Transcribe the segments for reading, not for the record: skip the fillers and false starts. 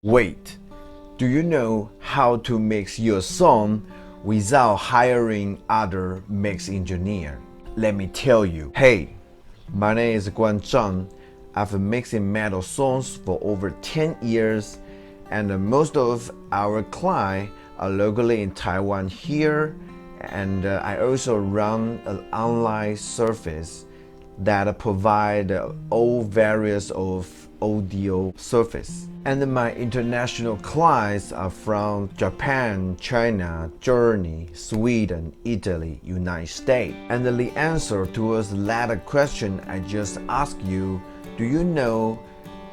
Wait, do you know how to mix your song without hiring other mix engineer? Let me tell you. Hey, my name is Guan Zhang. I've been mixing metal songs for over 10 years, and most of our clients are locally in Taiwan here, and I also run an online service that provide all various of audio service. And my international clients are from Japan, China, Germany, Sweden, Italy, United States. And the answer towards the latter question I just asked you, do you know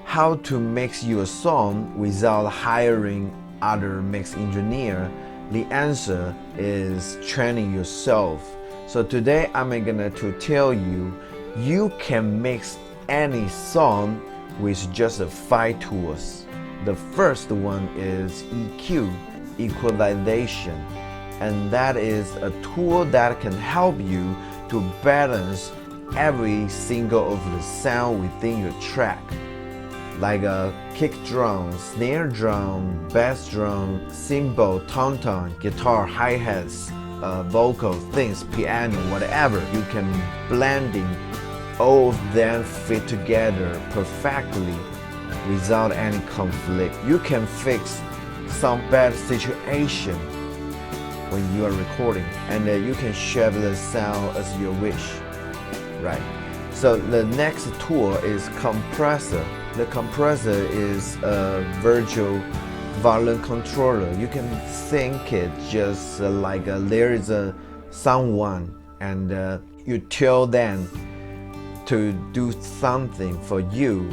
how to mix your song without hiring other mix engineer? The answer is training yourself. So today I'm gonna to tell you, you can mix any song with just 5 tools. The first one is EQ, equalization, and that is a tool that can help you to balance every single of the sound within your track, like a kick drum, snare drum, bass drum, cymbal, tom-tom, guitar, hi-hats, vocal things, piano, whatever. You can blending all of them fit together perfectly without any conflict. You can fix some bad situation when you are recording, and you can shape the sound as you wish, right? So the next tool is Compressor. The Compressor is a virtual volume controller. You can think it just like there is someone, and you tell them to do something for you.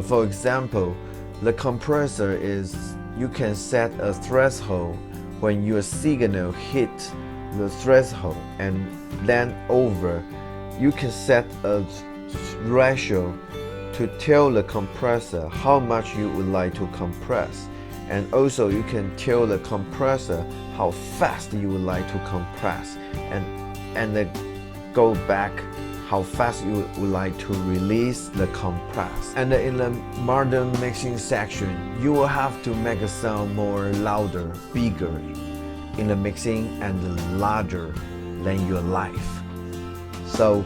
For example, the compressor is, you can set a threshold when your signal hit the threshold, and then over, you can set a ratio to tell the compressor how much you would like to compress. And also you can tell the compressor how fast you would like to compress, and then go back how fast you would like to release the compress. And in the modern mixing section, you will have to make a sound more louder, bigger in the mixing, and larger than your life. So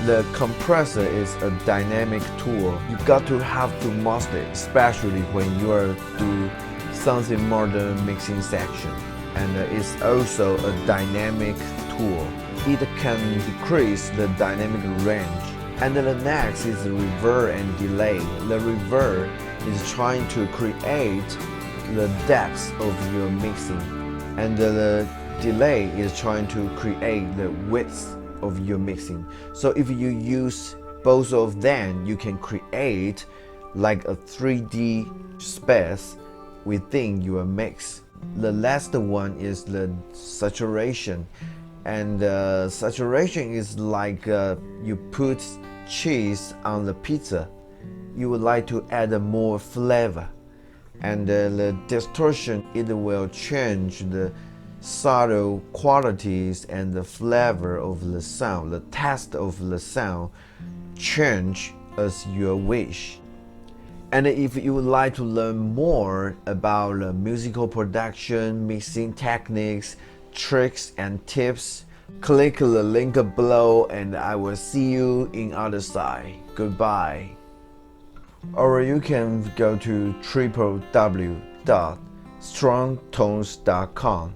the compressor is a dynamic tool. You got to have to master it, especially when you are do something modern mixing section. And it's also a dynamic tool. It can decrease the dynamic range. And the next is the reverb and delay. The reverb is trying to create the depth of your mixing, and the delay is trying to create the width of your mixing. So if you use both of them, you can create like a 3D space within your mix. The last one is the saturation. And saturation is like you put cheese on the pizza. You would like to add more flavor. And the distortion, it will change the subtle qualities and the flavor of the sound. The taste of the sound change as you wish. And if you would like to learn more about musical production, mixing techniques, tricks and tips, click the link below, and I will see you in other side. Goodbye. Or you can go to www.strongtones.com